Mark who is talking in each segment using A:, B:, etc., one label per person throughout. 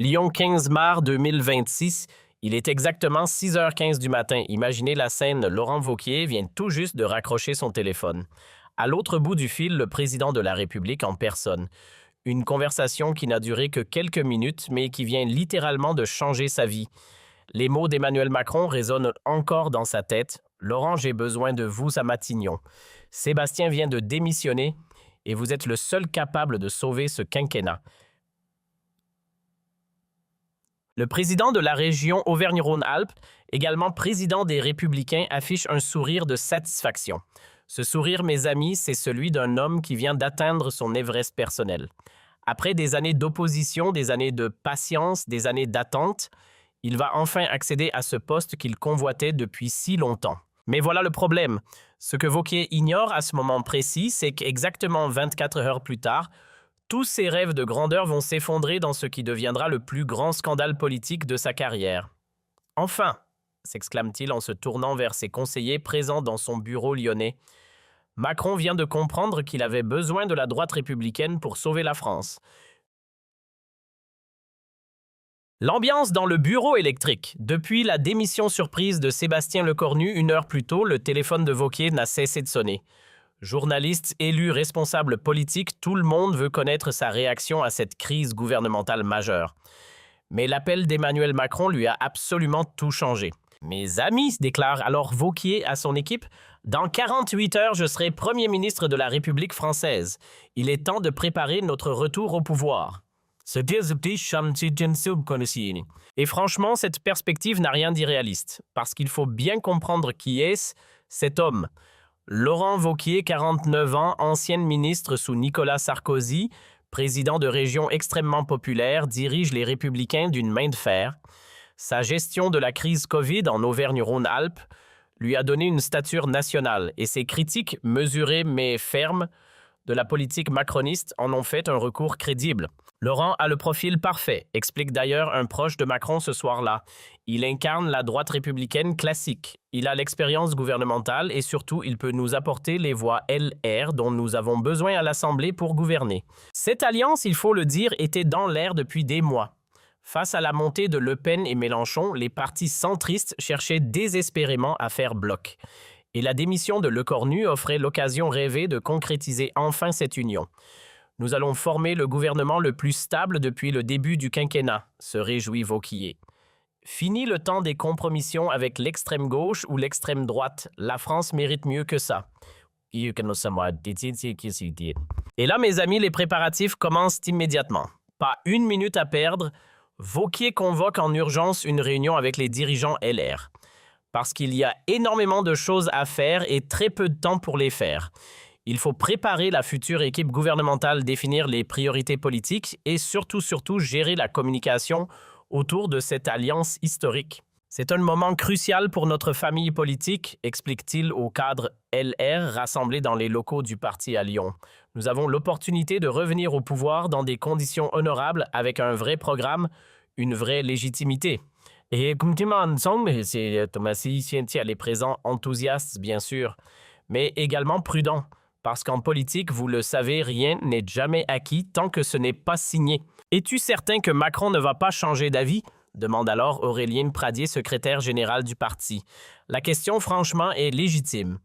A: Lyon 15 mars 2026, il est exactement 6h15 du matin. Imaginez la scène, Laurent Wauquiez vient tout juste de raccrocher son téléphone. À l'autre bout du fil, le président de la République en personne. Une conversation qui n'a duré que quelques minutes, mais qui vient littéralement de changer sa vie. Les mots d'Emmanuel Macron résonnent encore dans sa tête. « Laurent, j'ai besoin de vous à Matignon. Sébastien vient de démissionner et vous êtes le seul capable de sauver ce quinquennat. » Le président de la région Auvergne-Rhône-Alpes, également président des Républicains, affiche un sourire de satisfaction. Ce sourire, mes amis, c'est celui d'un homme qui vient d'atteindre son Everest personnel. Après des années d'opposition, des années de patience, des années d'attente, il va enfin accéder à ce poste qu'il convoitait depuis si longtemps. Mais voilà le problème. Ce que Wauquiez ignore à ce moment précis, c'est qu'exactement 24 heures plus tard, tous ses rêves de grandeur vont s'effondrer dans ce qui deviendra le plus grand scandale politique de sa carrière. « Enfin !» s'exclame-t-il en se tournant vers ses conseillers présents dans son bureau lyonnais. Macron vient de comprendre qu'il avait besoin de la droite républicaine pour sauver la France. L'ambiance dans le bureau électrique. Depuis la démission surprise de Sébastien Lecornu, 1 heure plus tôt, le téléphone de Wauquiez n'a cessé de sonner. Journaliste, élu, responsable politique, tout le monde veut connaître sa réaction à cette crise gouvernementale majeure. Mais l'appel d'Emmanuel Macron lui a absolument tout changé. « Mes amis », déclare alors Wauquiez à son équipe, « dans 48 heures, je serai Premier ministre de la République française. Il est temps de préparer notre retour au pouvoir. » Et franchement, cette perspective n'a rien d'irréaliste, parce qu'il faut bien comprendre qui est cet homme. Laurent Wauquiez, 49 ans, ancienne ministre sous Nicolas Sarkozy, président de région extrêmement populaire, dirige les Républicains d'une main de fer. Sa gestion de la crise Covid en Auvergne-Rhône-Alpes lui a donné une stature nationale et ses critiques mesurées mais fermes de la politique macroniste en ont fait un recours crédible. Laurent a le profil parfait, explique d'ailleurs un proche de Macron ce soir-là. Il incarne la droite républicaine classique. Il a l'expérience gouvernementale et surtout, il peut nous apporter les voix LR dont nous avons besoin à l'Assemblée pour gouverner. Cette alliance, il faut le dire, était dans l'air depuis des mois. Face à la montée de Le Pen et Mélenchon, les partis centristes cherchaient désespérément à faire bloc. Et la démission de Lecornu offrait l'occasion rêvée de concrétiser enfin cette union. Nous allons former le gouvernement le plus stable depuis le début du quinquennat, se réjouit Wauquiez. Fini le temps des compromissions avec l'extrême gauche ou l'extrême droite. La France mérite mieux que ça. Et là, mes amis, les préparatifs commencent immédiatement. Pas une minute à perdre. Wauquiez convoque en urgence une réunion avec les dirigeants LR. Parce qu'il y a énormément de choses à faire et très peu de temps pour les faire. Il faut préparer la future équipe gouvernementale, définir les priorités politiques et surtout gérer la communication autour de cette alliance historique. C'est un moment crucial pour notre famille politique, explique-t-il aux cadres LR rassemblés dans les locaux du parti à Lyon. Nous avons l'opportunité de revenir au pouvoir dans des conditions honorables avec un vrai programme, une vraie légitimité. Et comme tu m'as ensemble, c'est Thomas elle est présent, enthousiaste bien sûr, mais également prudent. Parce qu'en politique, vous le savez, rien n'est jamais acquis tant que ce n'est pas signé. Es-tu certain que Macron ne va pas changer d'avis? Demande alors Aurélien Pradier, secrétaire général du parti. La question, franchement, est légitime.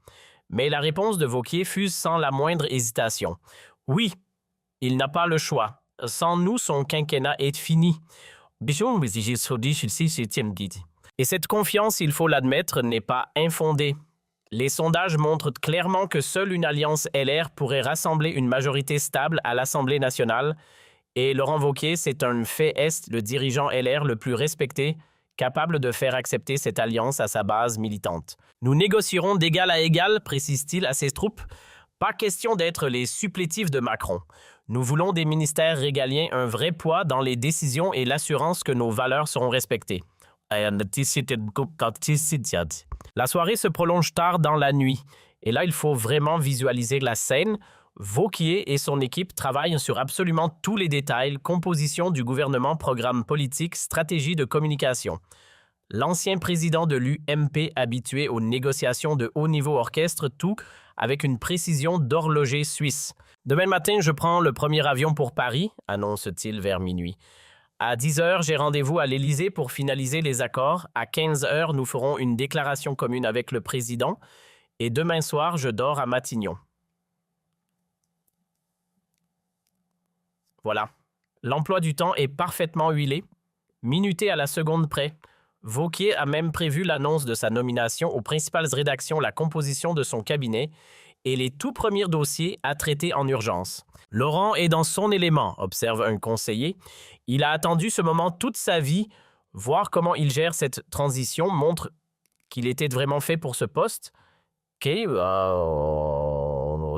A: Mais la réponse de Wauquiez fuse sans la moindre hésitation. Oui, il n'a pas le choix. Sans nous, son quinquennat est fini. Et cette confiance, il faut l'admettre, n'est pas infondée. Les sondages montrent clairement que seule une alliance LR pourrait rassembler une majorité stable à l'Assemblée nationale et Laurent Wauquiez, c'est un fait est le dirigeant LR le plus respecté, capable de faire accepter cette alliance à sa base militante. Nous négocierons d'égal à égal, précise-t-il à ses troupes. Pas question d'être les supplétifs de Macron. Nous voulons des ministères régaliens, un vrai poids dans les décisions et l'assurance que nos valeurs seront respectées. La soirée se prolonge tard dans la nuit. Et là, il faut vraiment visualiser la scène. Wauquiez et son équipe travaillent sur absolument tous les détails, composition du gouvernement, programme politique, stratégie de communication. L'ancien président de l'UMP, habitué aux négociations de haut niveau, orchestre tout avec une précision d'horloger suisse. Demain matin, je prends le premier avion pour Paris, annonce-t-il vers minuit. À 10 heures, j'ai rendez-vous à l'Élysée pour finaliser les accords. À 15 heures, nous ferons une déclaration commune avec le président. Et demain soir, je dors à Matignon. Voilà. L'emploi du temps est parfaitement huilé, minuté à la seconde près. Wauquiez a même prévu l'annonce de sa nomination aux principales rédactions, la composition de son cabinet et les tout premiers dossiers à traiter en urgence. Laurent est dans son élément, observe un conseiller. Il a attendu ce moment toute sa vie. Voir comment il gère cette transition montre qu'il était vraiment fait pour ce poste.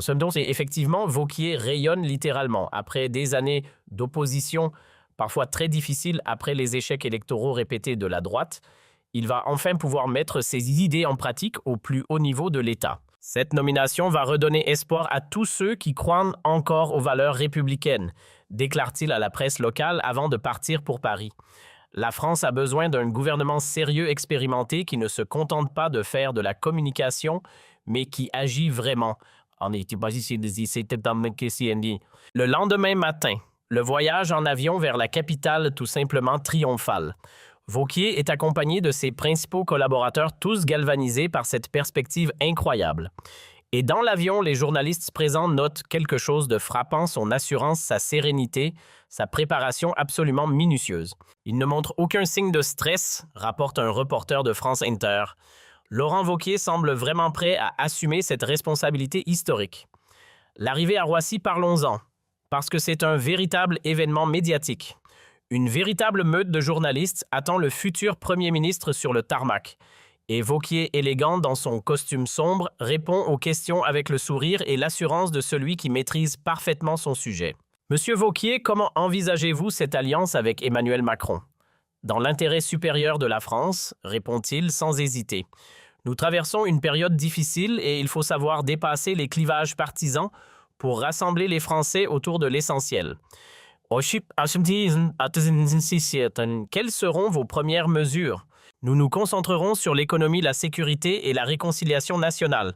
A: Donc, effectivement, Wauquiez rayonne littéralement. Après des années d'opposition, parfois très difficiles après les échecs électoraux répétés de la droite, il va enfin pouvoir mettre ses idées en pratique au plus haut niveau de l'État. Cette nomination va redonner espoir à tous ceux qui croient encore aux valeurs républicaines, déclare-t-il à la presse locale avant de partir pour Paris. La France a besoin d'un gouvernement sérieux expérimenté qui ne se contente pas de faire de la communication, mais qui agit vraiment. Le lendemain matin, le voyage en avion vers la capitale tout simplement triomphal. Wauquiez est accompagné de ses principaux collaborateurs, tous galvanisés par cette perspective incroyable. Et dans l'avion, les journalistes présents notent quelque chose de frappant, son assurance, sa sérénité, sa préparation absolument minutieuse. Il ne montre aucun signe de stress, rapporte un reporter de France Inter. Laurent Wauquiez semble vraiment prêt à assumer cette responsabilité historique. L'arrivée à Roissy, parlons-en, parce que c'est un véritable événement médiatique. Une véritable meute de journalistes attend le futur Premier ministre sur le tarmac. Et Wauquiez, élégant dans son costume sombre, répond aux questions avec le sourire et l'assurance de celui qui maîtrise parfaitement son sujet. Monsieur Wauquiez, comment envisagez-vous cette alliance avec Emmanuel Macron? Dans l'intérêt supérieur de la France, répond-il sans hésiter. Nous traversons une période difficile et il faut savoir dépasser les clivages partisans pour rassembler les Français autour de l'essentiel. Quelles seront vos premières mesures? Nous nous concentrerons sur l'économie, la sécurité et la réconciliation nationale.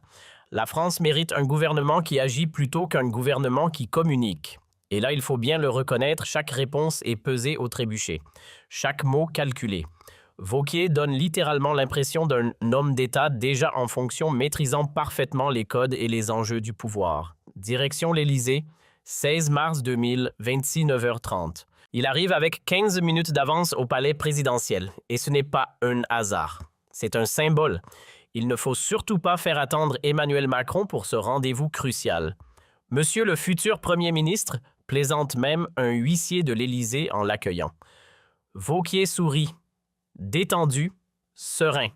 A: La France mérite un gouvernement qui agit plutôt qu'un gouvernement qui communique. Et là, il faut bien le reconnaître, chaque réponse est pesée au trébuchet, chaque mot calculé. Wauquiez donne littéralement l'impression d'un homme d'État déjà en fonction, maîtrisant parfaitement les codes et les enjeux du pouvoir. Direction l'Élysée, 16 mars 2000, 26 9h30. Il arrive avec 15 minutes d'avance au palais présidentiel. Et ce n'est pas un hasard. C'est un symbole. Il ne faut surtout pas faire attendre Emmanuel Macron pour ce rendez-vous crucial. Monsieur le futur Premier ministre, plaisante même un huissier de l'Élysée en l'accueillant. Wauquiez sourit, détendu, serein.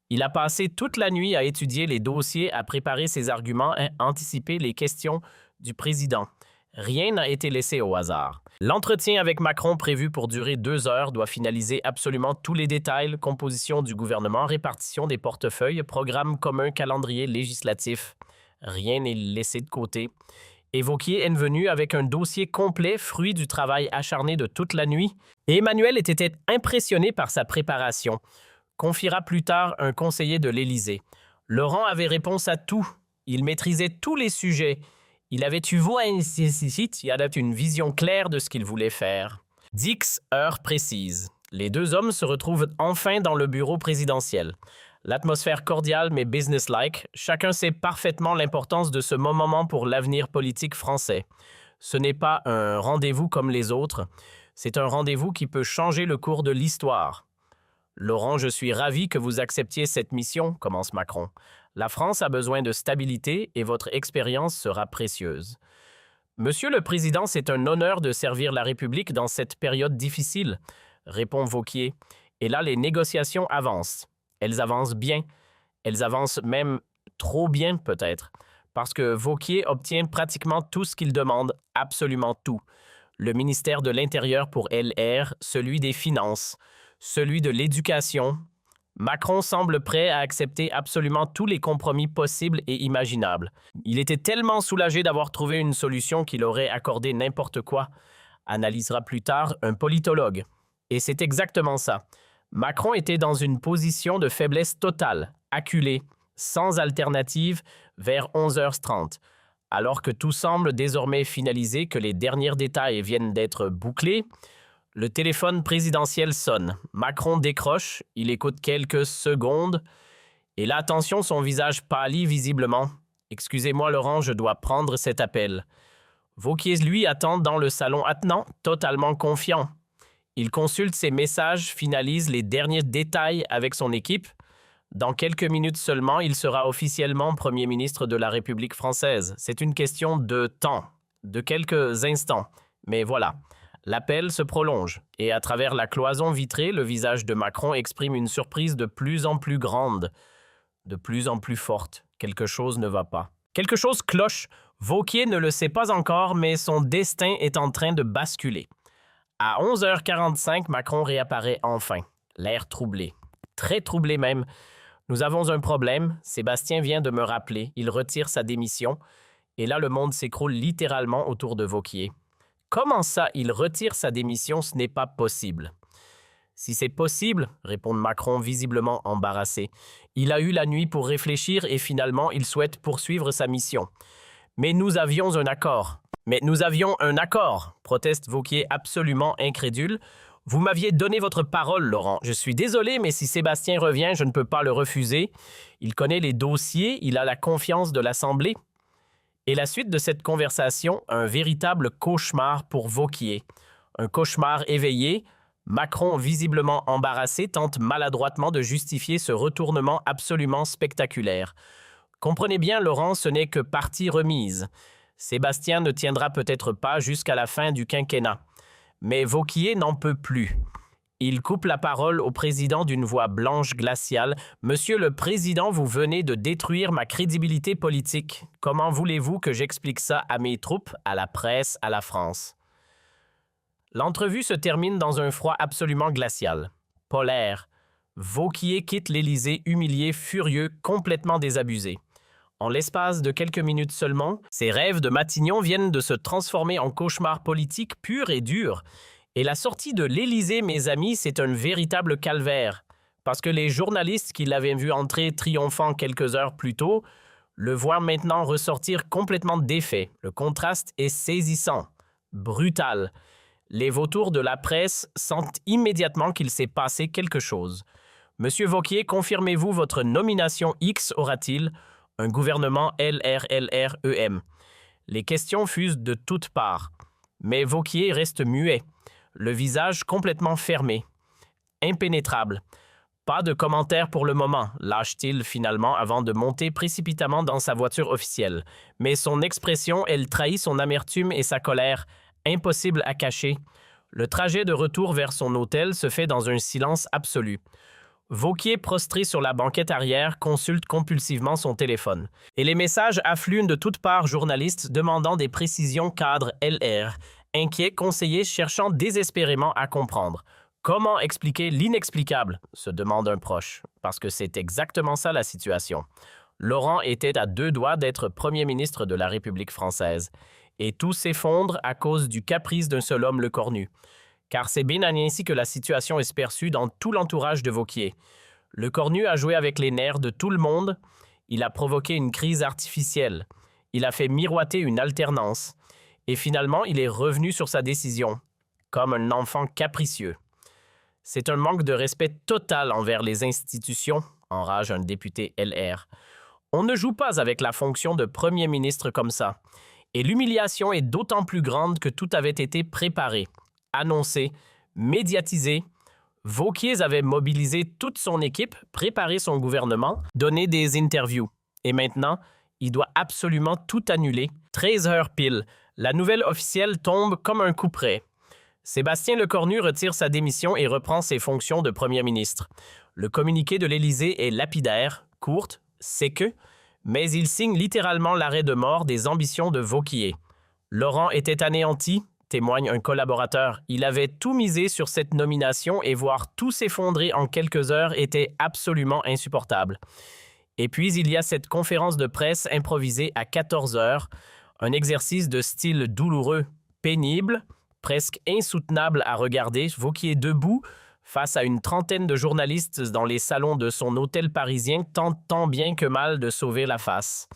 A: Il a passé toute la nuit à étudier les dossiers, à préparer ses arguments et anticiper les questions du président. Rien n'a été laissé au hasard. L'entretien avec Macron, prévu pour durer 2 heures, doit finaliser absolument tous les détails, composition du gouvernement, répartition des portefeuilles, programme commun, calendrier législatif. Rien n'est laissé de côté. Et Wauquiez est venu avec un dossier complet, fruit du travail acharné de toute la nuit. Et Emmanuel était impressionné par sa préparation, confiera plus tard un conseiller de l'Élysée. Laurent avait réponse à tout. Il maîtrisait tous les sujets. Il avait une vision claire de ce qu'il voulait faire. 10 heures précises. Les deux hommes se retrouvent enfin dans le bureau présidentiel. L'atmosphère cordiale mais business-like, chacun sait parfaitement l'importance de ce moment pour l'avenir politique français. Ce n'est pas un rendez-vous comme les autres, c'est un rendez-vous qui peut changer le cours de l'histoire. Laurent, je suis ravi que vous acceptiez cette mission, commence Macron. La France a besoin de stabilité et votre expérience sera précieuse. Monsieur le Président, c'est un honneur de servir la République dans cette période difficile, répond Wauquiez. Et là, les négociations avancent. Elles avancent bien. Elles avancent même trop bien, peut-être. Parce que Wauquiez obtient pratiquement tout ce qu'il demande, absolument tout. Le ministère de l'Intérieur pour LR, celui des Finances, celui de l'Éducation. Macron semble prêt à accepter absolument tous les compromis possibles et imaginables. Il était tellement soulagé d'avoir trouvé une solution qu'il aurait accordé n'importe quoi, analysera plus tard un politologue. Et c'est exactement ça. Macron était dans une position de faiblesse totale, acculé, sans alternative, vers 11h30. Alors que tout semble désormais finalisé, que les derniers détails viennent d'être bouclés, Le téléphone présidentiel sonne. Macron décroche, il écoute quelques secondes, et là, attention, son visage pâlit visiblement. « Excusez-moi, Laurent, je dois prendre cet appel. » Wauquiez, lui, attend dans le salon attenant, totalement confiant. Il consulte ses messages, finalise les derniers détails avec son équipe. Dans quelques minutes seulement, il sera officiellement Premier ministre de la République française. C'est une question de temps, de quelques instants. Mais voilà, l'appel se prolonge. Et à travers la cloison vitrée, le visage de Macron exprime une surprise de plus en plus grande, de plus en plus forte. Quelque chose ne va pas. Quelque chose cloche. Wauquiez ne le sait pas encore, mais son destin est en train de basculer. À 11h45, Macron réapparaît enfin, l'air troublé. Très troublé même. Nous avons un problème. Sébastien vient de me rappeler. Il retire sa démission. Et là, le monde s'écroule littéralement autour de Wauquiez. Comment ça, il retire sa démission? Ce n'est pas possible. Si c'est possible, répond Macron visiblement embarrassé. Il a eu la nuit pour réfléchir et finalement, il souhaite poursuivre sa mission. Mais nous avions un accord. Proteste Wauquiez absolument incrédule. Vous m'aviez donné votre parole, Laurent. Je suis désolé, mais si Sébastien revient, je ne peux pas le refuser. Il connaît les dossiers, il a la confiance de l'Assemblée. Et la suite de cette conversation, un véritable cauchemar pour Wauquiez. Un cauchemar éveillé. Macron, visiblement embarrassé, tente maladroitement de justifier ce retournement absolument spectaculaire. Comprenez bien, Laurent, ce n'est que partie remise. Sébastien ne tiendra peut-être pas jusqu'à la fin du quinquennat. Mais Wauquiez n'en peut plus. Il coupe la parole au président d'une voix blanche glaciale. « Monsieur le Président, vous venez de détruire ma crédibilité politique. Comment voulez-vous que j'explique ça à mes troupes, à la presse, à la France ?» L'entrevue se termine dans un froid absolument glacial. Polaire. Wauquiez quitte l'Élysée humilié, furieux, complètement désabusé. En l'espace de quelques minutes seulement, ses rêves de Matignon viennent de se transformer en cauchemar politique pur et dur. Et la sortie de l'Élysée, mes amis, c'est un véritable calvaire. Parce que les journalistes qui l'avaient vu entrer triomphant quelques heures plus tôt le voient maintenant ressortir complètement défait. Le contraste est saisissant, brutal. Les vautours de la presse sentent immédiatement qu'il s'est passé quelque chose. Monsieur Wauquiez, confirmez-vous votre nomination X, aura-t-il? Un gouvernement LRLREM. Les questions fusent de toutes parts. Mais Wauquiez reste muet, le visage complètement fermé, impénétrable. Pas de commentaires pour le moment, lâche-t-il finalement avant de monter précipitamment dans sa voiture officielle. Mais son expression, elle trahit son amertume et sa colère, impossible à cacher. Le trajet de retour vers son hôtel se fait dans un silence absolu. Wauquiez, prostré sur la banquette arrière, consulte compulsivement son téléphone. Et les messages affluent de toutes parts, journalistes demandant des précisions cadres LR, inquiets conseillers cherchant désespérément à comprendre. Comment expliquer l'inexplicable, se demande un proche, parce que c'est exactement ça la situation. Laurent était à 2 doigts d'être Premier ministre de la République française. Et tout s'effondre à cause du caprice d'un seul homme, le Cornu. Car c'est bien ainsi que la situation est perçue dans tout l'entourage de Wauquiez. Le Cornu a joué avec les nerfs de tout le monde, il a provoqué une crise artificielle, il a fait miroiter une alternance, et finalement il est revenu sur sa décision, comme un enfant capricieux. C'est un manque de respect total envers les institutions, enrage un député LR. On ne joue pas avec la fonction de Premier ministre comme ça. Et l'humiliation est d'autant plus grande que tout avait été préparé, annoncé, médiatisé. Wauquiez avait mobilisé toute son équipe, préparé son gouvernement, donné des interviews. Et maintenant, il doit absolument tout annuler. 13 heures pile, la nouvelle officielle tombe comme un coup près. Sébastien Lecornu retire sa démission et reprend ses fonctions de Premier ministre. Le communiqué de l'Élysée est lapidaire, courte, séque, mais il signe littéralement l'arrêt de mort des ambitions de Wauquiez. Laurent était anéanti, témoigne un collaborateur. Il avait tout misé sur cette nomination et voir tout s'effondrer en quelques heures était absolument insupportable. Et puis, il y a cette conférence de presse improvisée à 14 heures, un exercice de style douloureux, pénible, presque insoutenable à regarder. Wauquiez debout, face à une trentaine de journalistes dans les salons de son hôtel parisien, tente tant bien que mal de sauver la face.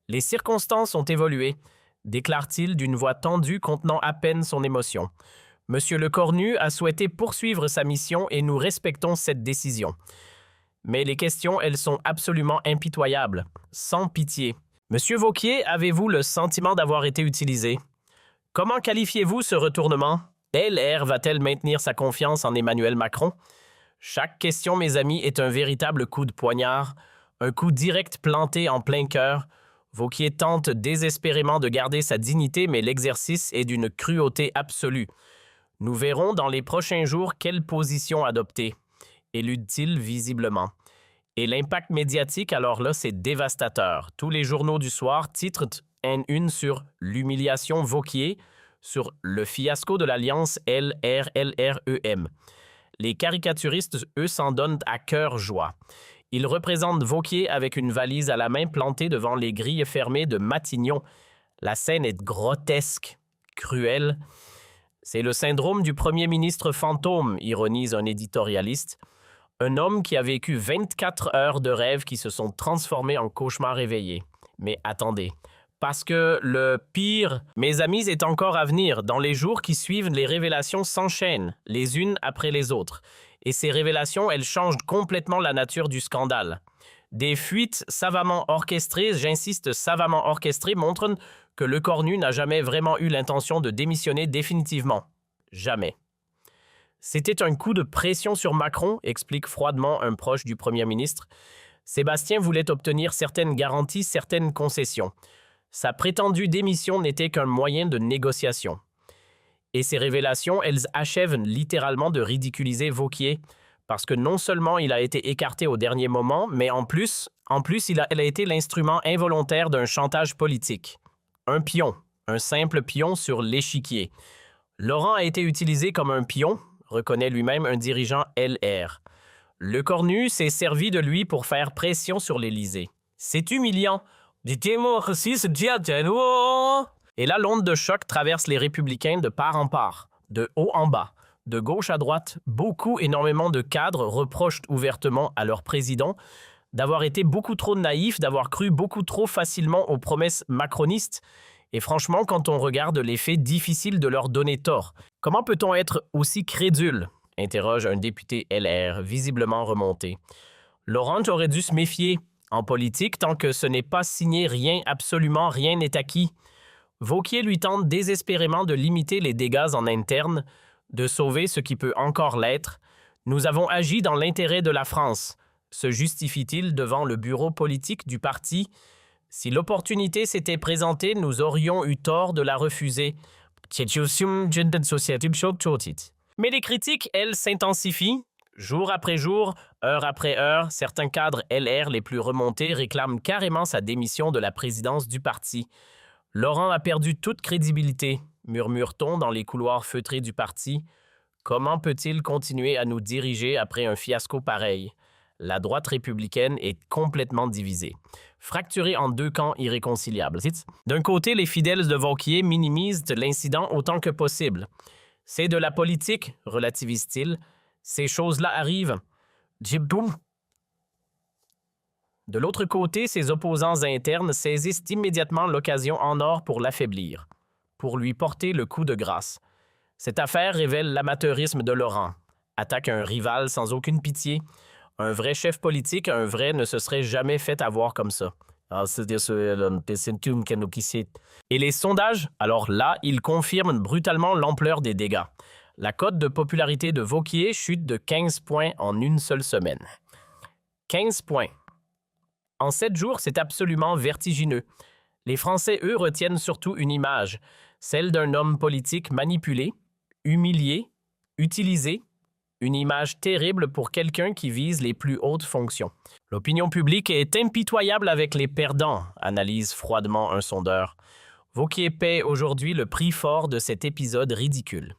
A: Les circonstances ont évolué, déclare-t-il d'une voix tendue contenant à peine son émotion. Monsieur Lecornu a souhaité poursuivre sa mission et nous respectons cette décision. Mais les questions, elles sont absolument impitoyables, sans pitié. Monsieur Vauquier, avez-vous le sentiment d'avoir été utilisé? Comment qualifiez-vous ce retournement? LR va-t-elle maintenir sa confiance en Emmanuel Macron? Chaque question, mes amis, est un véritable coup de poignard, un coup direct planté en plein cœur. Vauquier tente désespérément de garder sa dignité, mais l'exercice est d'une cruauté absolue. Nous verrons dans les prochains jours quelle position adopter, élude-t-il visiblement. Et l'impact médiatique, alors là, c'est dévastateur. Tous les journaux du soir titrent une sur l'humiliation Vauquier, sur le fiasco de l'alliance LRLREM. Les caricaturistes, eux, s'en donnent à cœur joie. Ils représentent Vauquier avec une valise à la main plantée devant les grilles fermées de Matignon. La scène est grotesque, cruelle. C'est le syndrome du premier ministre fantôme, ironise un éditorialiste. Un homme qui a vécu 24 heures de rêve qui se sont transformés en cauchemars éveillés. Mais attendez, parce que le pire, mes amis, est encore à venir. Dans les jours qui suivent, les révélations s'enchaînent, les unes après les autres. Et ces révélations, elles changent complètement la nature du scandale. Des fuites savamment orchestrées, j'insiste, savamment orchestrées, montrent que Lecornu n'a jamais vraiment eu l'intention de démissionner définitivement. Jamais. C'était un coup de pression sur Macron, explique froidement un proche du Premier ministre. Sébastien voulait obtenir certaines garanties, certaines concessions. Sa prétendue démission n'était qu'un moyen de négociation. Et ces révélations, elles achèvent littéralement de ridiculiser Vauquier, parce que non seulement il a été écarté au dernier moment, mais en plus elle a été l'instrument involontaire d'un chantage politique. Un pion, un simple pion sur l'échiquier. Laurent a été utilisé comme un pion, reconnaît lui-même un dirigeant LR. Lecornu s'est servi de lui pour faire pression sur l'Élysée. C'est humiliant. Et là, l'onde de choc traverse les Républicains de part en part, de haut en bas, de gauche à droite. Énormément de cadres reprochent ouvertement à leur président d'avoir été beaucoup trop naïf, d'avoir cru beaucoup trop facilement aux promesses macronistes. Et franchement, quand on regarde les faits, difficile de leur donner tort. Comment peut-on être aussi crédule? Interroge un député LR, visiblement remonté. Laurent aurait dû se méfier. En politique, tant que ce n'est pas signé, absolument rien n'est acquis. Vauquier lui tente désespérément de limiter les dégâts en interne, de sauver ce qui peut encore l'être. Nous avons agi dans l'intérêt de la France. Se justifie-t-il devant le bureau politique du parti? Si l'opportunité s'était présentée, nous aurions eu tort de la refuser. Mais les critiques, elles, s'intensifient. Jour après jour, heure après heure, certains cadres LR les plus remontés réclament carrément sa démission de la présidence du parti. Laurent a perdu toute crédibilité, murmure-t-on dans les couloirs feutrés du parti. Comment peut-il continuer à nous diriger après un fiasco pareil? La droite républicaine est complètement divisée, fracturée en deux camps irréconciliables. D'un côté, les fidèles de Vauquier minimisent l'incident autant que possible. C'est de la politique, relativise-t-il. Ces choses-là arrivent. De l'autre côté, ses opposants internes saisissent immédiatement l'occasion en or pour l'affaiblir, pour lui porter le coup de grâce. Cette affaire révèle l'amateurisme de Laurent. Attaque un rival sans aucune pitié. Un vrai chef politique, un vrai, ne se serait jamais fait avoir comme ça. Et les sondages, alors là, ils confirment brutalement l'ampleur des dégâts. La cote de popularité de Vauquier chute de 15 points en une seule semaine. 15 points. En 7 jours, c'est absolument vertigineux. Les Français, eux, retiennent surtout une image, celle d'un homme politique manipulé, humilié, utilisé, une image terrible pour quelqu'un qui vise les plus hautes fonctions. L'opinion publique est impitoyable avec les perdants, analyse froidement un sondeur. Vauquier paie aujourd'hui le prix fort de cet épisode ridicule.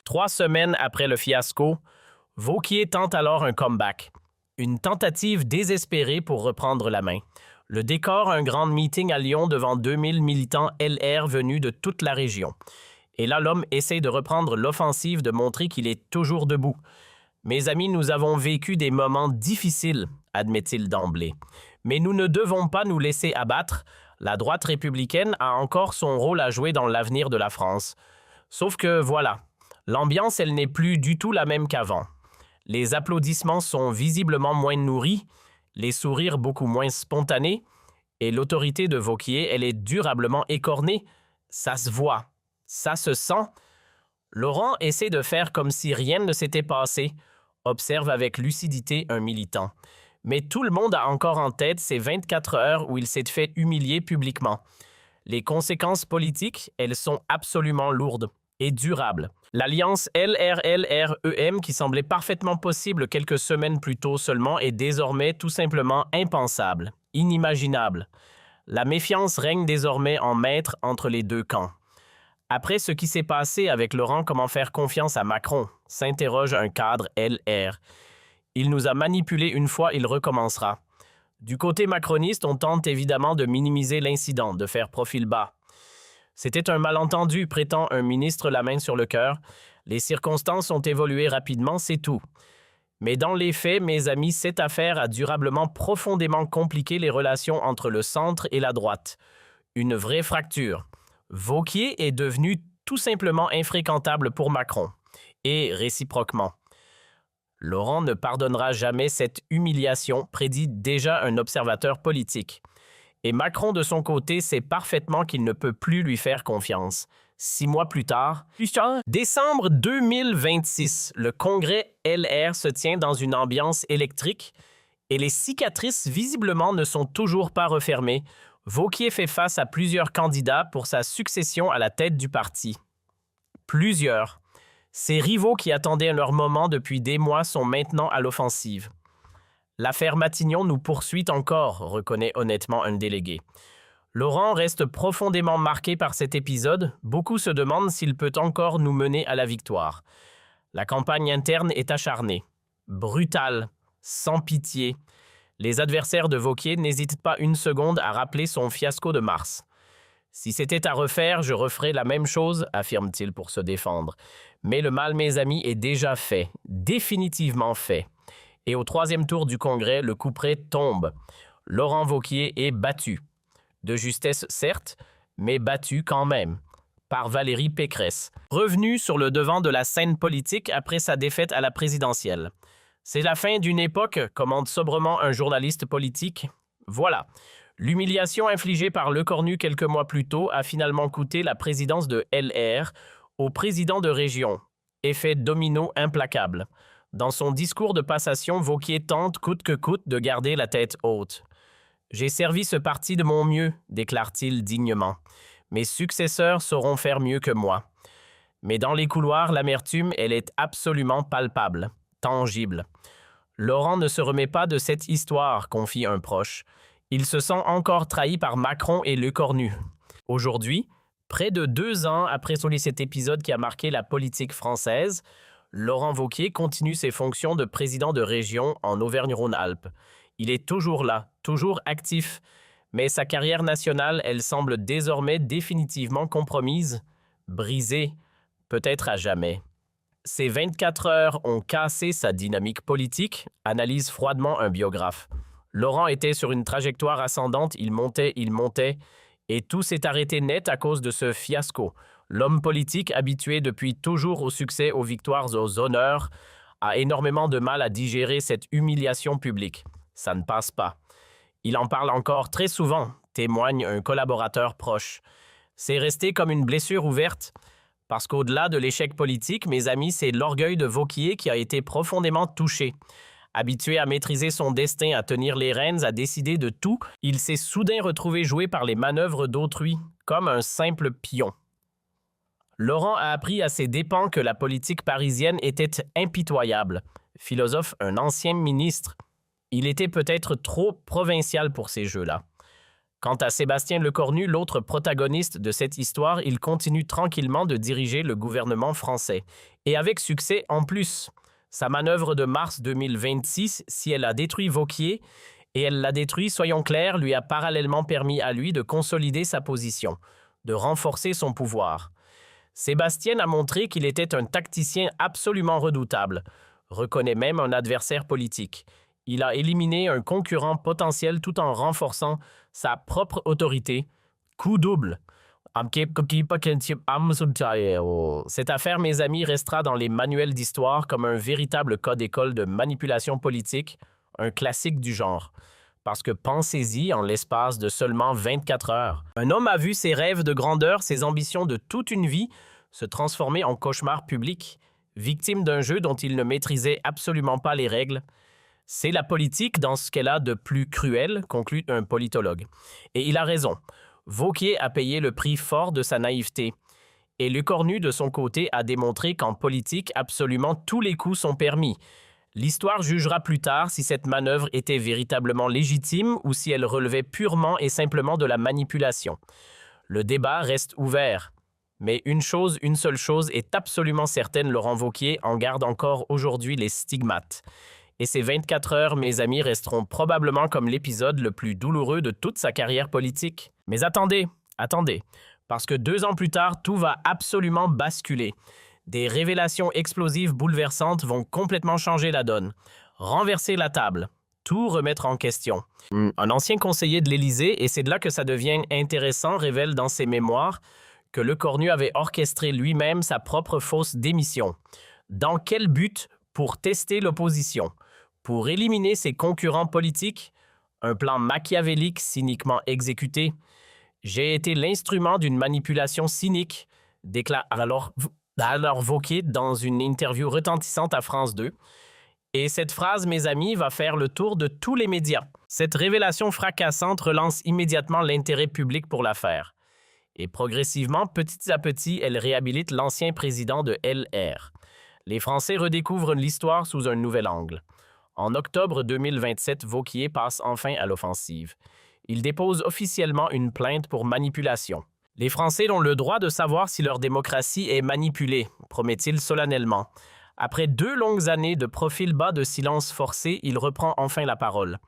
A: 3 semaines après le fiasco, Vauquier tente alors un comeback. Une tentative désespérée pour reprendre la main. Le décor, un grand meeting à Lyon devant 2000 militants LR venus de toute la région. Et là, l'homme essaie de reprendre l'offensive, de montrer qu'il est toujours debout. Mes amis, nous avons vécu des moments difficiles, admet-il d'emblée. Mais nous ne devons pas nous laisser abattre. La droite républicaine a encore son rôle à jouer dans l'avenir de la France. Sauf que voilà, l'ambiance, elle n'est plus du tout la même qu'avant. Les applaudissements sont visiblement moins nourris, les sourires beaucoup moins spontanés, et l'autorité de Wauquiez, elle est durablement écornée. Ça se voit, ça se sent. Laurent essaie de faire comme si rien ne s'était passé, observe avec lucidité un militant. Mais tout le monde a encore en tête ces 24 heures où il s'est fait humilier publiquement. Les conséquences politiques, elles sont absolument lourdes et durables. L'alliance LRLREM, qui semblait parfaitement possible quelques semaines plus tôt seulement, est désormais tout simplement impensable, inimaginable. La méfiance règne désormais en maître entre les deux camps. Après ce qui s'est passé avec Laurent, comment faire confiance à Macron, s'interroge un cadre LR. Il nous a manipulés une fois, il recommencera. Du côté macroniste, on tente évidemment de minimiser l'incident, de faire profil bas. C'était un malentendu, prétend un ministre la main sur le cœur. Les circonstances ont évolué rapidement, c'est tout. Mais dans les faits, mes amis, cette affaire a durablement profondément compliqué les relations entre le centre et la droite. Une vraie fracture. Wauquiez est devenu tout simplement infréquentable pour Macron. Et réciproquement. Laurent ne pardonnera jamais cette humiliation, prédit déjà un observateur politique. Et Macron, de son côté, sait parfaitement qu'il ne peut plus lui faire confiance. 6 mois plus tard, décembre 2026, le congrès LR se tient dans une ambiance électrique et les cicatrices visiblement ne sont toujours pas refermées. Wauquiez fait face à plusieurs candidats pour sa succession à la tête du parti. Plusieurs. Ces rivaux qui attendaient leur moment depuis des mois sont maintenant à l'offensive. L'affaire Matignon nous poursuit encore, reconnaît honnêtement un délégué. Laurent reste profondément marqué par cet épisode. Beaucoup se demandent s'il peut encore nous mener à la victoire. La campagne interne est acharnée, brutale, sans pitié. Les adversaires de Wauquiez n'hésitent pas une seconde à rappeler son fiasco de mars. Si c'était à refaire, je referais la même chose, affirme-t-il pour se défendre. Mais le mal, mes amis, est déjà fait, définitivement fait. Et au 3e tour du Congrès, le couperet tombe. Laurent Wauquiez est battu. De justesse, certes, mais battu quand même, par Valérie Pécresse, revenue sur le devant de la scène politique après sa défaite à la présidentielle. C'est la fin d'une époque, commente sobrement un journaliste politique. Voilà. L'humiliation infligée par Lecornu quelques mois plus tôt a finalement coûté la présidence de LR au président de région. Effet domino implacable. Dans son discours de passation, Wauquiez tente coûte que coûte de garder la tête haute. « J'ai servi ce parti de mon mieux », déclare-t-il dignement. « Mes successeurs sauront faire mieux que moi. » Mais dans les couloirs, l'amertume, elle est absolument palpable, tangible. Laurent ne se remet pas de cette histoire, confie un proche. Il se sent encore trahi par Macron et Lecornu. Aujourd'hui, près de 2 ans après cet épisode qui a marqué la politique française, Laurent Wauquiez continue ses fonctions de président de région en Auvergne-Rhône-Alpes. Il est toujours là, toujours actif, mais sa carrière nationale, elle semble désormais définitivement compromise, brisée, peut-être à jamais. Ces 24 heures ont cassé sa dynamique politique, analyse froidement un biographe. Laurent était sur une trajectoire ascendante, il montait, et tout s'est arrêté net à cause de ce fiasco. L'homme politique, habitué depuis toujours au succès, aux victoires, aux honneurs, a énormément de mal à digérer cette humiliation publique. Ça ne passe pas. Il en parle encore très souvent, témoigne un collaborateur proche. C'est resté comme une blessure ouverte, parce qu'au-delà de l'échec politique, mes amis, c'est l'orgueil de Wauquiez qui a été profondément touché. Habitué à maîtriser son destin, à tenir les rênes, à décider de tout, il s'est soudain retrouvé joué par les manœuvres d'autrui, comme un simple pion. Laurent a appris à ses dépens que la politique parisienne était impitoyable. Philosophe, un ancien ministre. Il était peut-être trop provincial pour ces jeux-là. Quant à Sébastien Lecornu, l'autre protagoniste de cette histoire, il continue tranquillement de diriger le gouvernement français. Et avec succès en plus. Sa manœuvre de mars 2026, si elle a détruit Wauquiez, et elle l'a détruit, soyons clairs, lui a parallèlement permis à lui de consolider sa position, de renforcer son pouvoir. Sébastien a montré qu'il était un tacticien absolument redoutable, reconnaît même un adversaire politique. Il a éliminé un concurrent potentiel tout en renforçant sa propre autorité. Coup double. Cette affaire, mes amis, restera dans les manuels d'histoire comme un véritable cas d'école de manipulation politique, un classique du genre. Parce que pensez-y, en l'espace de seulement 24 heures, un homme a vu ses rêves de grandeur, ses ambitions de toute une vie se transformer en cauchemar public, victime d'un jeu dont il ne maîtrisait absolument pas les règles. C'est la politique dans ce qu'elle a de plus cruel, conclut un politologue. Et il a raison. Wauquiez a payé le prix fort de sa naïveté. Et Lecornu, de son côté, a démontré qu'en politique, absolument tous les coups sont permis. L'histoire jugera plus tard si cette manœuvre était véritablement légitime ou si elle relevait purement et simplement de la manipulation. Le débat reste ouvert. Mais une seule chose est absolument certaine, Laurent Wauquiez en garde encore aujourd'hui les stigmates. Et ces 24 heures, mes amis, resteront probablement comme l'épisode le plus douloureux de toute sa carrière politique. Mais attendez, parce que 2 ans plus tard, tout va absolument basculer. Des révélations explosives bouleversantes vont complètement changer la donne, renverser la table, tout remettre en question. Un ancien conseiller de l'Élysée, et c'est de là que ça devient intéressant, révèle dans ses mémoires que Lecornu avait orchestré lui-même sa propre fausse démission. Dans quel but? Pour tester l'opposition. Pour éliminer ses concurrents politiques, un plan machiavélique cyniquement exécuté. J'ai été l'instrument d'une manipulation cynique, déclare alors Wauquiez dans une interview retentissante à France 2. Et cette phrase, mes amis, va faire le tour de tous les médias. Cette révélation fracassante relance immédiatement l'intérêt public pour l'affaire. Et progressivement, petit à petit, elle réhabilite l'ancien président de LR. Les Français redécouvrent l'histoire sous un nouvel angle. En octobre 2027, Wauquiez passe enfin à l'offensive. Il dépose officiellement une plainte pour manipulation. Les Français ont le droit de savoir si leur démocratie est manipulée, promet-il solennellement. Après 2 longues années de profil bas de silence forcé, il reprend enfin la parole.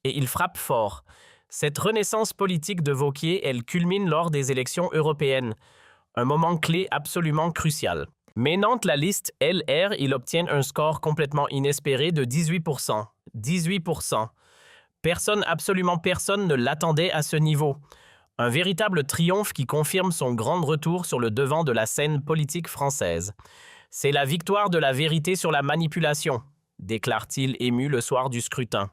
A: Et il frappe fort. Cette renaissance politique de Wauquiez, elle culmine lors des élections européennes. Un moment clé absolument crucial. Menant la liste LR, il obtient un score complètement inespéré de 18%. 18%. Absolument personne ne l'attendait à ce niveau. Un véritable triomphe qui confirme son grand retour sur le devant de la scène politique française. C'est la victoire de la vérité sur la manipulation, déclare-t-il ému le soir du scrutin.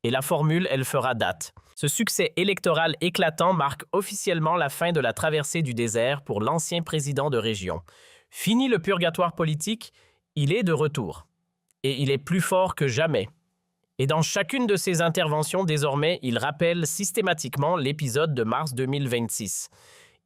A: Et la formule, elle fera date. Ce succès électoral éclatant marque officiellement la fin de la traversée du désert pour l'ancien président de région. Fini le purgatoire politique, il est de retour. Et il est plus fort que jamais. Et dans chacune de ses interventions, désormais, il rappelle systématiquement l'épisode de mars 2026.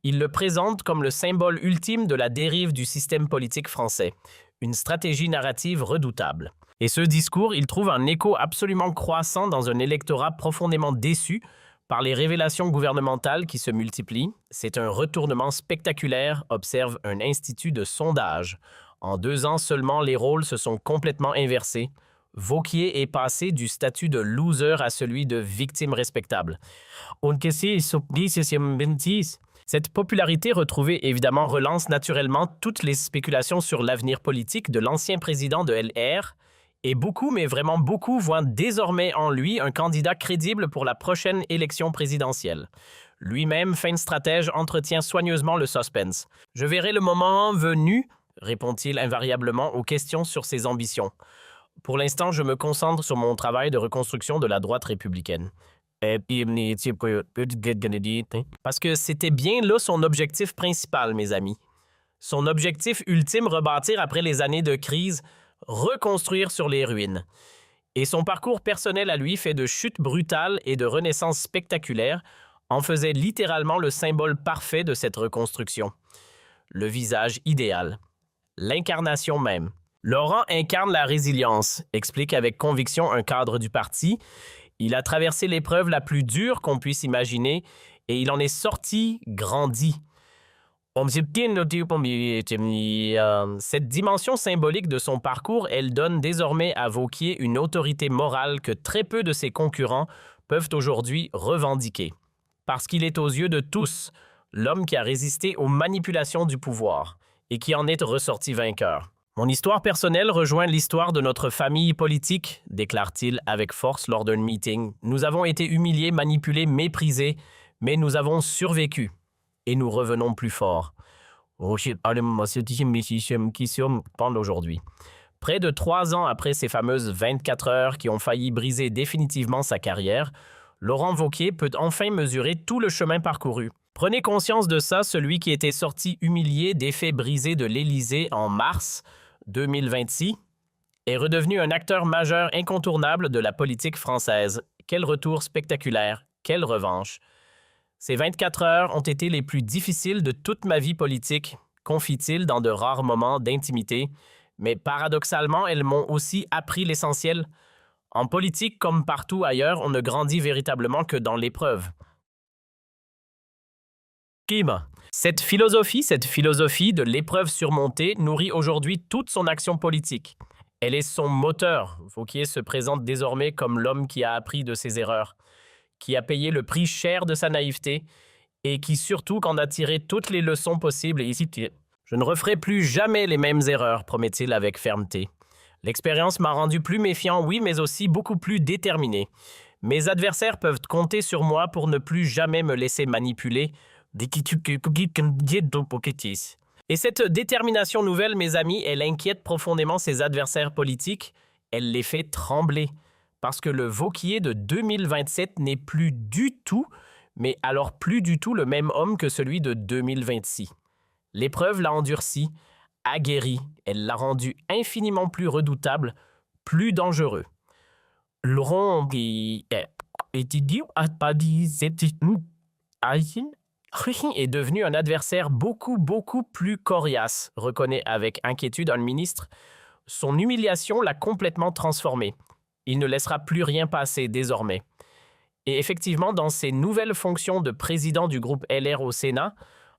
A: Il le présente comme le symbole ultime de la dérive du système politique français. Une stratégie narrative redoutable. Et ce discours, il trouve un écho absolument croissant dans un électorat profondément déçu par les révélations gouvernementales qui se multiplient. C'est un retournement spectaculaire, observe un institut de sondage. En 2 ans seulement, les rôles se sont complètement inversés. Wauquiez est passé du statut de loser à celui de victime respectable. Cette popularité retrouvée, évidemment, relance naturellement toutes les spéculations sur l'avenir politique de l'ancien président de LR, et beaucoup, mais vraiment beaucoup, voient désormais en lui un candidat crédible pour la prochaine élection présidentielle. Lui-même, fin stratège, entretient soigneusement le suspense. « Je verrai le moment venu », répond-il invariablement aux questions sur ses ambitions. « Pour l'instant, je me concentre sur mon travail de reconstruction de la droite républicaine. » Parce que c'était bien là son objectif principal, mes amis. Son objectif ultime, rebâtir après les années de crise, reconstruire sur les ruines. Et son parcours personnel à lui, fait de chutes brutales et de renaissances spectaculaires, en faisait littéralement le symbole parfait de cette reconstruction. Le visage idéal. L'incarnation même. Laurent incarne la résilience, explique avec conviction un cadre du parti. Il a traversé l'épreuve la plus dure qu'on puisse imaginer et il en est sorti grandi. Cette dimension symbolique de son parcours, elle donne désormais à Wauquiez une autorité morale que très peu de ses concurrents peuvent aujourd'hui revendiquer. Parce qu'il est aux yeux de tous l'homme qui a résisté aux manipulations du pouvoir et qui en est ressorti vainqueur. Mon histoire personnelle rejoint l'histoire de notre famille politique, déclare-t-il avec force lors d'un meeting. Nous avons été humiliés, manipulés, méprisés, mais nous avons survécu. Et nous revenons plus forts. Aujourd'hui. Près de 3 ans après ces fameuses 24 heures qui ont failli briser définitivement sa carrière, Laurent Wauquiez peut enfin mesurer tout le chemin parcouru. Prenez conscience de ça, celui qui était sorti humilié des faits brisés de l'Élysée en mars 2026 est redevenu un acteur majeur incontournable de la politique française. Quel retour spectaculaire, quelle revanche. Ces 24 heures ont été les plus difficiles de toute ma vie politique, confie-t-il dans de rares moments d'intimité, mais paradoxalement, elles m'ont aussi appris l'essentiel. En politique, comme partout ailleurs, on ne grandit véritablement que dans l'épreuve. Cette philosophie de l'épreuve surmontée nourrit aujourd'hui toute son action politique. Elle est son moteur. Wauquiez se présente désormais comme l'homme qui a appris de ses erreurs, qui a payé le prix cher de sa naïveté et qui surtout en a tiré toutes les leçons possibles. Et ici, je ne referai plus jamais les mêmes erreurs, promet-il avec fermeté. L'expérience m'a rendu plus méfiant, oui, mais aussi beaucoup plus déterminé. Mes adversaires peuvent compter sur moi pour ne plus jamais me laisser manipuler. Et cette détermination nouvelle, mes amis, elle inquiète profondément ses adversaires politiques. Elle les fait trembler. Parce que le Wauquiez de 2027 n'est plus du tout, mais alors plus du tout le même homme que celui de 2026. L'épreuve l'a endurci, aguerri, elle l'a rendu infiniment plus redoutable, plus dangereux. Laurent est devenu un adversaire beaucoup plus coriace, reconnaît avec inquiétude un ministre. Son humiliation l'a complètement transformé. Il ne laissera plus rien passer désormais. Et effectivement, dans ses nouvelles fonctions de président du groupe LR au Sénat,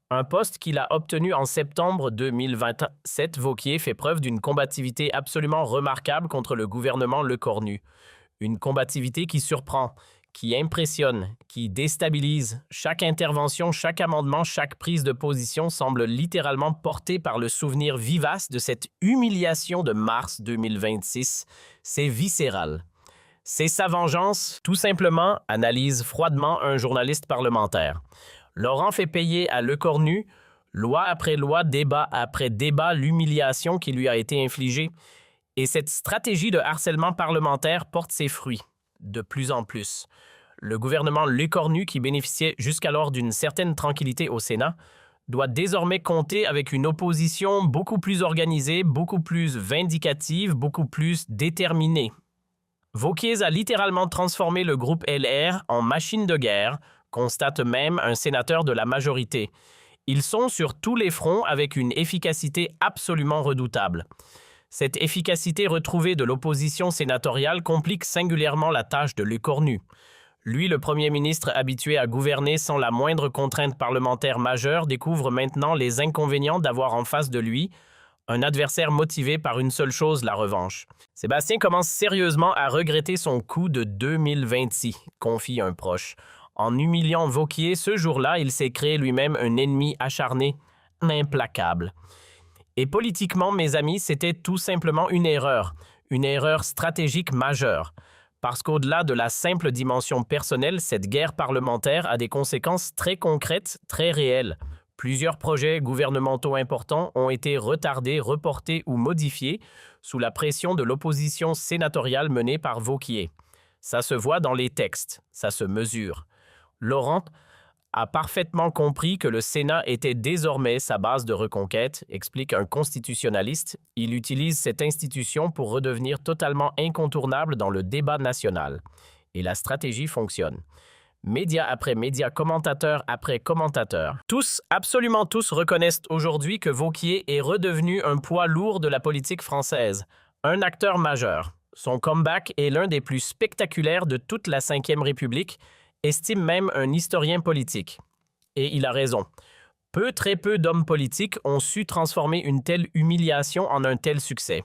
A: un poste qu'il a obtenu en septembre 2027, Wauquiez fait preuve d'une combativité absolument remarquable contre le gouvernement Lecornu. Une combativité qui surprend, qui impressionne, qui déstabilise. Chaque intervention, chaque amendement, chaque prise de position semble littéralement portée par le souvenir vivace de cette humiliation de mars 2026. C'est viscéral. C'est sa vengeance, tout simplement, analyse froidement un journaliste parlementaire. Laurent fait payer à Lecornu, loi après loi, débat après débat, l'humiliation qui lui a été infligée. Et cette stratégie de harcèlement parlementaire porte ses fruits, de plus en plus. Le gouvernement Lecornu, qui bénéficiait jusqu'alors d'une certaine tranquillité au Sénat, doit désormais compter avec une opposition beaucoup plus organisée, beaucoup plus vindicative, beaucoup plus déterminée. Wauquiez a littéralement transformé le groupe LR en machine de guerre, constate même un sénateur de la majorité. Ils sont sur tous les fronts avec une efficacité absolument redoutable. Cette efficacité retrouvée de l'opposition sénatoriale complique singulièrement la tâche de Lecornu. Lui, le Premier ministre habitué à gouverner sans la moindre contrainte parlementaire majeure, découvre maintenant les inconvénients d'avoir en face de lui un adversaire motivé par une seule chose, la revanche. Sébastien commence sérieusement à regretter son coup de 2026, confie un proche. En humiliant Wauquiez, ce jour-là, il s'est créé lui-même un ennemi acharné, implacable. Et politiquement, mes amis, c'était tout simplement une erreur stratégique majeure. Parce qu'au-delà de la simple dimension personnelle, cette guerre parlementaire a des conséquences très concrètes, très réelles. Plusieurs projets gouvernementaux importants ont été retardés, reportés ou modifiés sous la pression de l'opposition sénatoriale menée par Wauquiez. Ça se voit dans les textes, ça se mesure. Laurent a parfaitement compris que le Sénat était désormais sa base de reconquête, explique un constitutionnaliste. Il utilise cette institution pour redevenir totalement incontournable dans le débat national. Et la stratégie fonctionne. Média après média, commentateur après commentateur. Tous, absolument tous, reconnaissent aujourd'hui que Wauquiez est redevenu un poids lourd de la politique française, un acteur majeur. Son comeback est l'un des plus spectaculaires de toute la Ve République, estime même un historien politique. Et il a raison. Très peu d'hommes politiques ont su transformer une telle humiliation en un tel succès.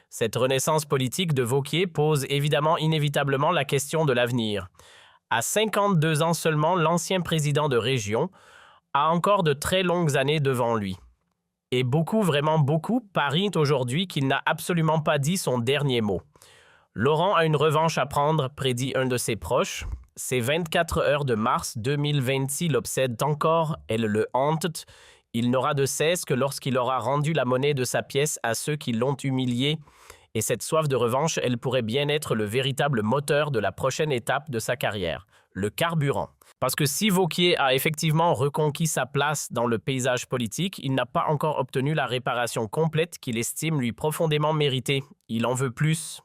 A: Cette renaissance politique de Wauquiez pose évidemment inévitablement la question de l'avenir. À 52 ans seulement, l'ancien président de région a encore de très longues années devant lui. Et beaucoup, vraiment beaucoup, parient aujourd'hui qu'il n'a absolument pas dit son dernier mot. Laurent a une revanche à prendre, prédit un de ses proches. Ces 24 heures de mars 2026 l'obsèdent encore, elles le hantent. Il n'aura de cesse que lorsqu'il aura rendu la monnaie de sa pièce à ceux qui l'ont humilié. Et cette soif de revanche, elle pourrait bien être le véritable moteur de la prochaine étape de sa carrière, le carburant. Parce que si Wauquiez a effectivement reconquis sa place dans le paysage politique, il n'a pas encore obtenu la réparation complète qu'il estime lui profondément méritée. Il en veut plus.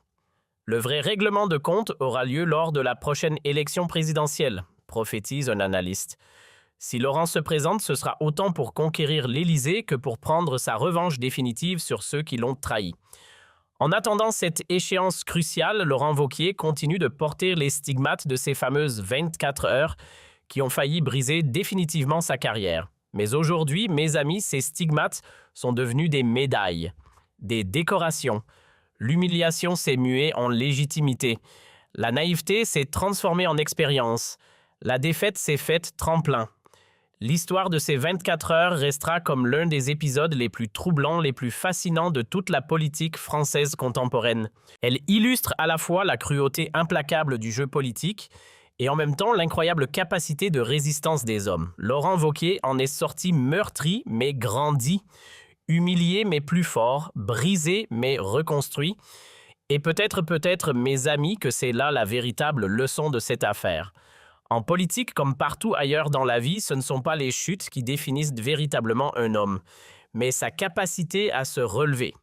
A: Le vrai règlement de compte aura lieu lors de la prochaine élection présidentielle, prophétise un analyste. Si Laurent se présente, ce sera autant pour conquérir l'Élysée que pour prendre sa revanche définitive sur ceux qui l'ont trahi. En attendant cette échéance cruciale, Laurent Wauquiez continue de porter les stigmates de ces fameuses 24 heures qui ont failli briser définitivement sa carrière. Mais aujourd'hui, mes amis, ces stigmates sont devenus des médailles, des décorations. L'humiliation s'est muée en légitimité. La naïveté s'est transformée en expérience. La défaite s'est faite tremplin. L'histoire de ces 24 heures restera comme l'un des épisodes les plus troublants, les plus fascinants de toute la politique française contemporaine. Elle illustre à la fois la cruauté implacable du jeu politique et en même temps l'incroyable capacité de résistance des hommes. Laurent Wauquiez en est sorti meurtri mais grandi, humilié mais plus fort, brisé mais reconstruit. Et peut-être, mes amis, que c'est là la véritable leçon de cette affaire. En politique, comme partout ailleurs dans la vie, ce ne sont pas les chutes qui définissent véritablement un homme, mais sa capacité à se relever.